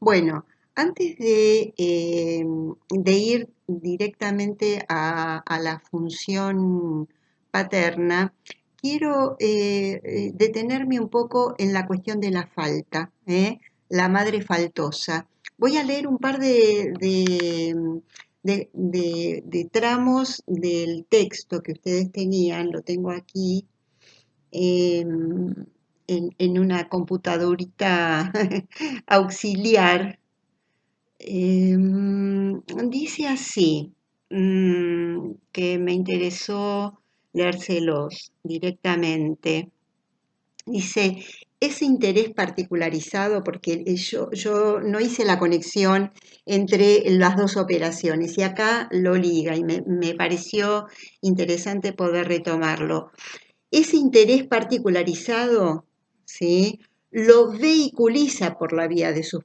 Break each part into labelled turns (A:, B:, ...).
A: Bueno, antes de ir directamente a la función paterna, quiero detenerme un poco en la cuestión de la falta, la madre faltosa. Voy a leer un par de tramos del texto que ustedes tenían, lo tengo aquí em, en una computadorita auxiliar. Dice así, que me interesó leérselos directamente. Dice, ese interés particularizado, porque yo no hice la conexión entre las dos operaciones y acá lo liga y me pareció interesante poder retomarlo. Ese interés particularizado, ¿sí? Lo vehiculiza por la vía de sus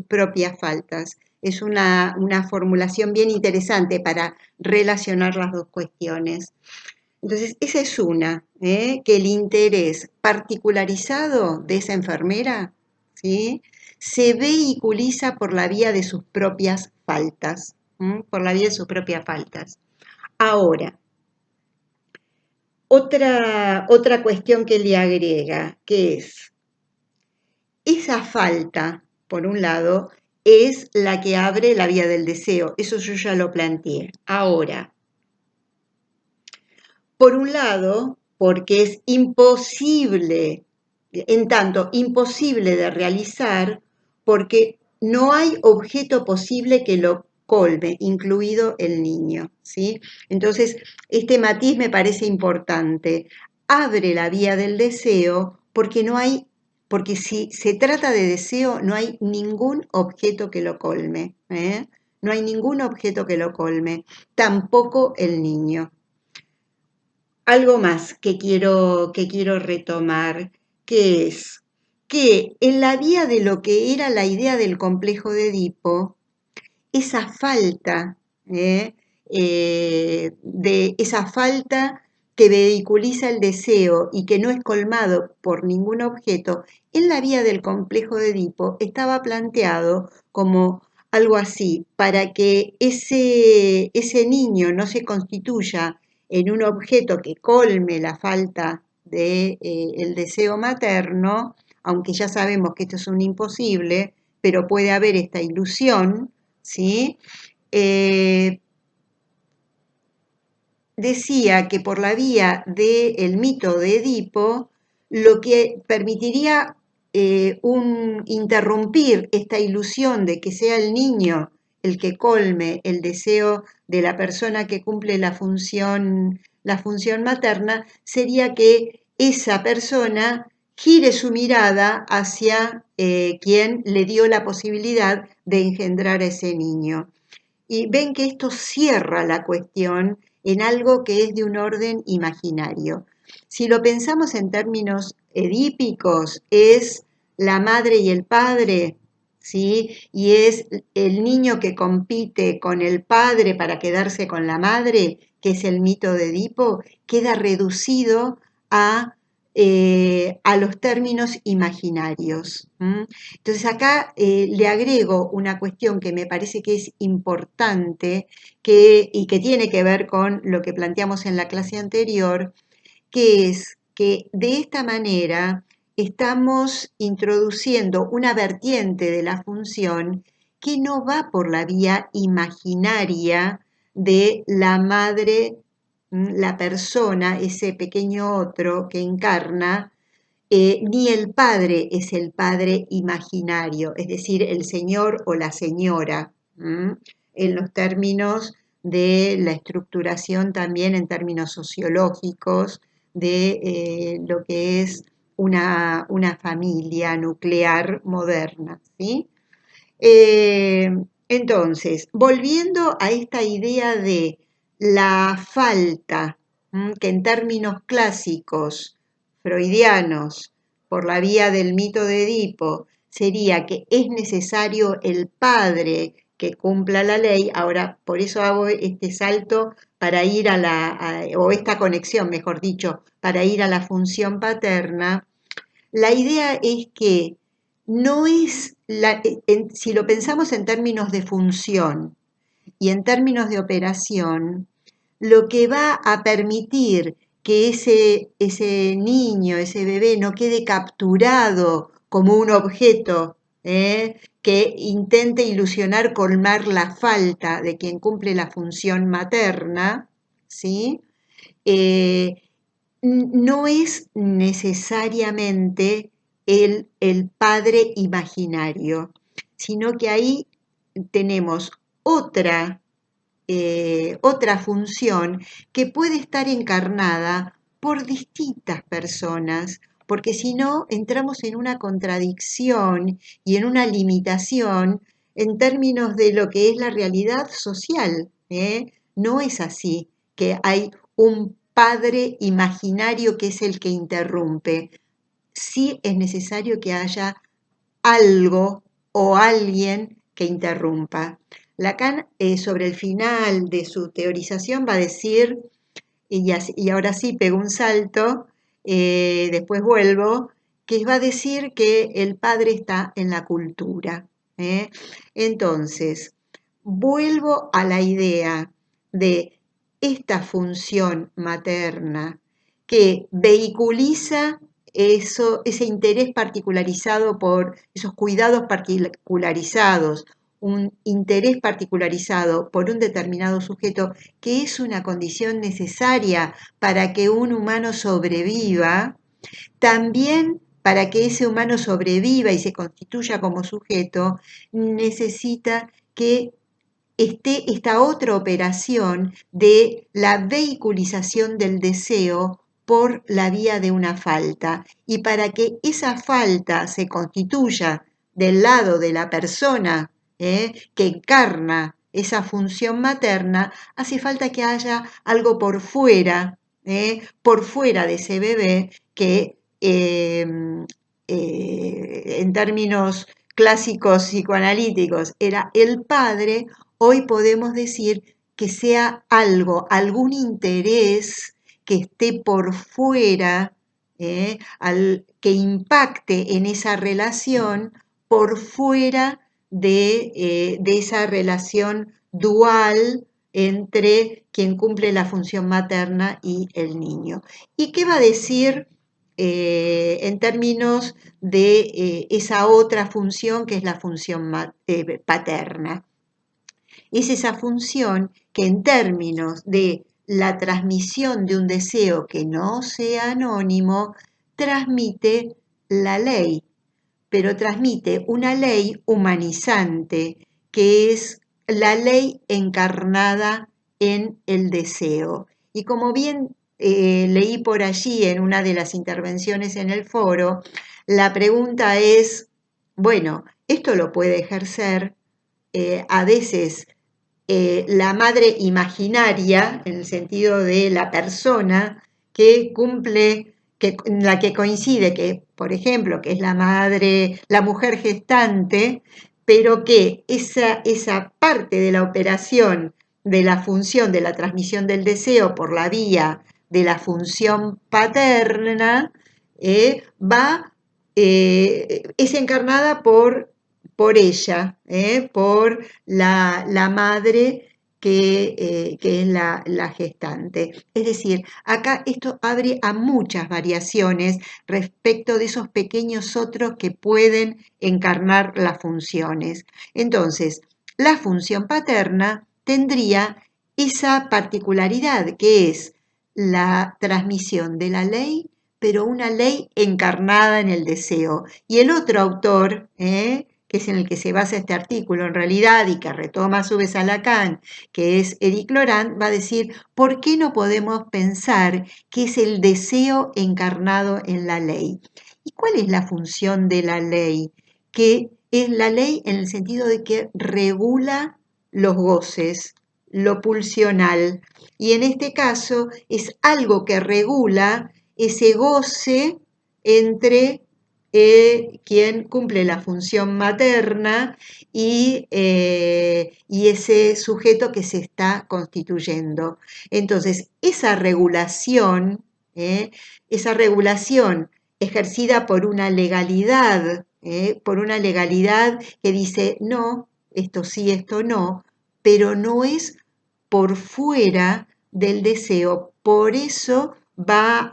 A: propias faltas. Es una formulación bien interesante para relacionar las dos cuestiones. Entonces, esa es una, que el interés particularizado de esa enfermera, ¿sí? Se vehiculiza por la vía de sus propias faltas, por la vía de sus propias faltas. Ahora, otra cuestión que le agrega, que es esa falta, por un lado, es la que abre la vía del deseo. Eso yo ya lo planteé. Ahora, por un lado, porque es imposible, en tanto imposible de realizar, porque no hay objeto posible que lo colme, incluido el niño, ¿sí? Entonces, este matiz me parece importante. Abre la vía del deseo porque no hay, porque si se trata de deseo, no hay ningún objeto que lo colme, ¿eh? No hay ningún objeto que lo colme, tampoco el niño. Algo más que quiero retomar, que es que en la vía de lo que era la idea del complejo de Edipo, esa falta, de esa falta que vehiculiza el deseo y que no es colmado por ningún objeto, en la vía del complejo de Edipo estaba planteado como algo así, para que ese niño no se constituya en un objeto que colme la falta del deseo materno, aunque ya sabemos que esto es un imposible, pero puede haber esta ilusión, ¿sí? Eh, Decía que por la vía del mito de Edipo, lo que permitiría interrumpir esta ilusión de que sea el niño el que colme el deseo de la persona que cumple la función materna, sería que esa persona gire su mirada hacia quien le dio la posibilidad de engendrar a ese niño. Y ven que esto cierra la cuestión en algo que es de un orden imaginario. Si lo pensamos en términos edípicos, es la madre y el padre, ¿sí? Y es el niño que compite con el padre para quedarse con la madre, que es el mito de Edipo, queda reducido a los términos imaginarios. Entonces acá le agrego una cuestión que me parece que es importante y que tiene que ver con lo que planteamos en la clase anterior, que es que de esta manera estamos introduciendo una vertiente de la función que no va por la vía imaginaria de la madre, la persona, ese pequeño otro que encarna, ni el padre es el padre imaginario, es decir, el señor o la señora, en los términos de la estructuración también en términos sociológicos de lo que es una familia nuclear moderna, ¿sí? Eh, entonces, volviendo a esta idea de la falta, que en términos clásicos freudianos, por la vía del mito de Edipo, sería que es necesario el padre que cumpla la ley. Ahora, por eso hago este salto para ir o esta conexión, mejor dicho, para ir a la función paterna. La idea es que no es si lo pensamos en términos de función y en términos de operación, lo que va a permitir que ese niño, ese bebé, no quede capturado como un objeto que intente ilusionar colmar la falta de quien cumple la función materna, ¿sí? Eh, no es necesariamente el padre imaginario, sino que ahí tenemos otra función que puede estar encarnada por distintas personas, porque si no entramos en una contradicción y en una limitación en términos de lo que es la realidad social. No es así, que hay un padre imaginario que es el que interrumpe. Sí es necesario que haya algo o alguien que interrumpa. Lacan, sobre el final de su teorización, va a decir, y ahora sí pego un salto, después vuelvo, que va a decir que el padre está en la cultura. ¿eh? Entonces, vuelvo a la idea de esta función materna que vehiculiza ese interés particularizado por esos cuidados particularizados, un interés particularizado por un determinado sujeto, que es una condición necesaria para que un humano sobreviva, también para que ese humano sobreviva y se constituya como sujeto, necesita que esté esta otra operación de la vehiculización del deseo por la vía de una falta. Y para que esa falta se constituya del lado de la persona que encarna esa función materna, hace falta que haya algo por fuera de ese bebé que en términos clásicos psicoanalíticos era el padre. Hoy podemos decir que sea algo, algún interés que esté por fuera, que impacte en esa relación, por fuera de esa relación dual entre quien cumple la función materna y el niño. ¿Y qué va a decir en términos de esa otra función que es la función paterna? Es esa función que en términos de la transmisión de un deseo que no sea anónimo, transmite la ley, pero transmite una ley humanizante, que es la ley encarnada en el deseo. Y como bien leí por allí en una de las intervenciones en el foro, la pregunta es, bueno, esto lo puede ejercer a veces la madre imaginaria, en el sentido de la persona que cumple, en la que coincide que, por ejemplo, que es la madre, la mujer gestante, pero que esa parte de la operación de la función de la transmisión del deseo por la vía de la función paterna es encarnada por ella, por la madre que es la gestante. Es decir, acá esto abre a muchas variaciones respecto de esos pequeños otros que pueden encarnar las funciones. Entonces, la función paterna tendría esa particularidad que es la transmisión de la ley, pero una ley encarnada en el deseo. Y el otro autor, que es en el que se basa este artículo en realidad y que retoma a su vez a Lacan, que es Éric Laurent, va a decir, ¿por qué no podemos pensar que es el deseo encarnado en la ley? ¿Y cuál es la función de la ley? Que es la ley en el sentido de que regula los goces, lo pulsional, y en este caso es algo que regula ese goce entre quien cumple la función materna y ese sujeto que se está constituyendo. Entonces, esa regulación ejercida por una legalidad por una legalidad que dice, no, esto sí, esto no, pero no es por fuera del deseo. Por eso va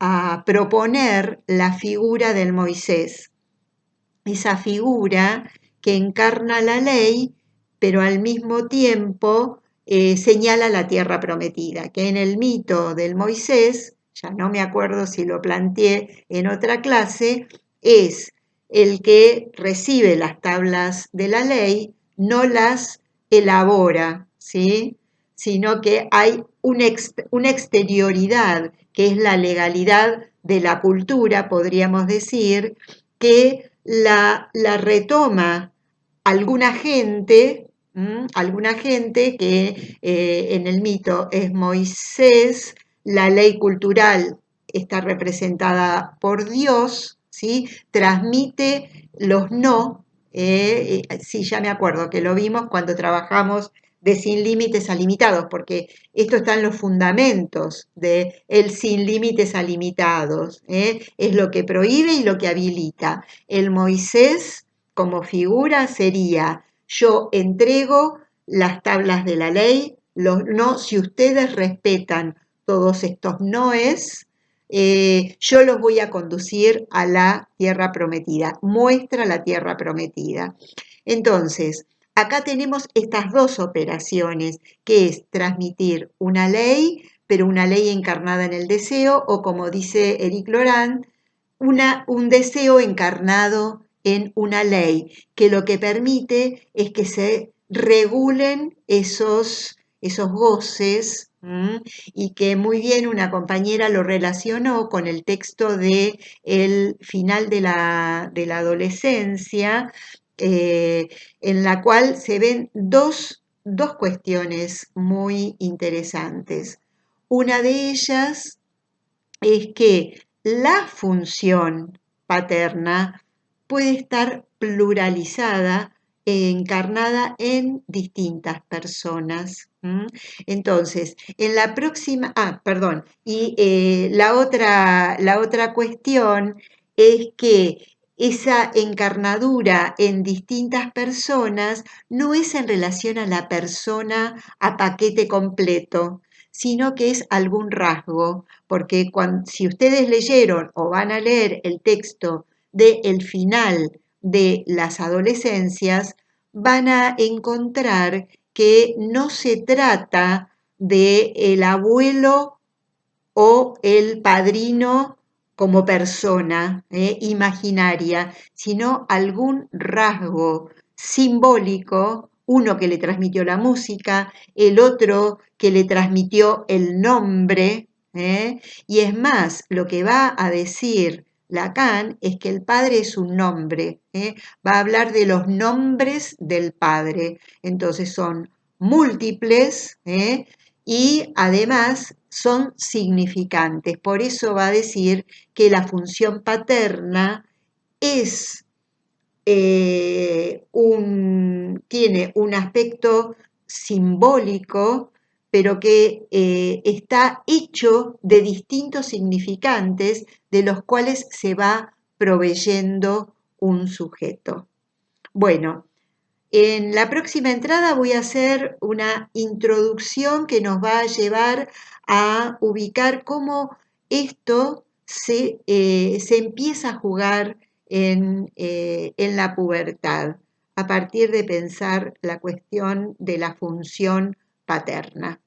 A: a proponer la figura del Moisés, esa figura que encarna la ley, pero al mismo tiempo señala la tierra prometida, que en el mito del Moisés, ya no me acuerdo si lo planteé en otra clase, es el que recibe las tablas de la ley, no las elabora, ¿sí? Sino que hay una exterioridad, que es la legalidad de la cultura, podríamos decir, que la retoma alguna gente que en el mito es Moisés, la ley cultural está representada por Dios, ¿sí? Transmite los no, sí, ya me acuerdo que lo vimos cuando trabajamos de sin límites a limitados, porque esto está en los fundamentos de el sin límites a limitados, es lo que prohíbe y lo que habilita. El Moisés como figura sería, yo entrego las tablas de la ley, los no, si ustedes respetan todos estos noes, yo los voy a conducir a la tierra prometida, muestra la tierra prometida. Entonces, acá tenemos estas dos operaciones, que es transmitir una ley, pero una ley encarnada en el deseo, o como dice Eric Laurent, un deseo encarnado en una ley, que lo que permite es que se regulen esos goces, y que muy bien una compañera lo relacionó con el texto de el final de la adolescencia, en la cual se ven dos cuestiones muy interesantes. Una de ellas es que la función paterna puede estar pluralizada e encarnada en distintas personas. Entonces, en la próxima, perdón, y la otra cuestión es que esa encarnadura en distintas personas no es en relación a la persona a paquete completo, sino que es algún rasgo, porque si ustedes leyeron o van a leer el texto del final de las adolescencias, van a encontrar que no se trata de el abuelo o el padrino como persona imaginaria, sino algún rasgo simbólico, uno que le transmitió la música, el otro que le transmitió el nombre, y es más, lo que va a decir Lacan es que el padre es un nombre, va a hablar de los nombres del padre, entonces son múltiples, y además son significantes. Por eso va a decir que la función paterna es tiene un aspecto simbólico, pero que está hecho de distintos significantes de los cuales se va proveyendo un sujeto. Bueno, en la próxima entrada voy a hacer una introducción que nos va a llevar a ubicar cómo esto se empieza a jugar en la pubertad, a partir de pensar la cuestión de la función paterna.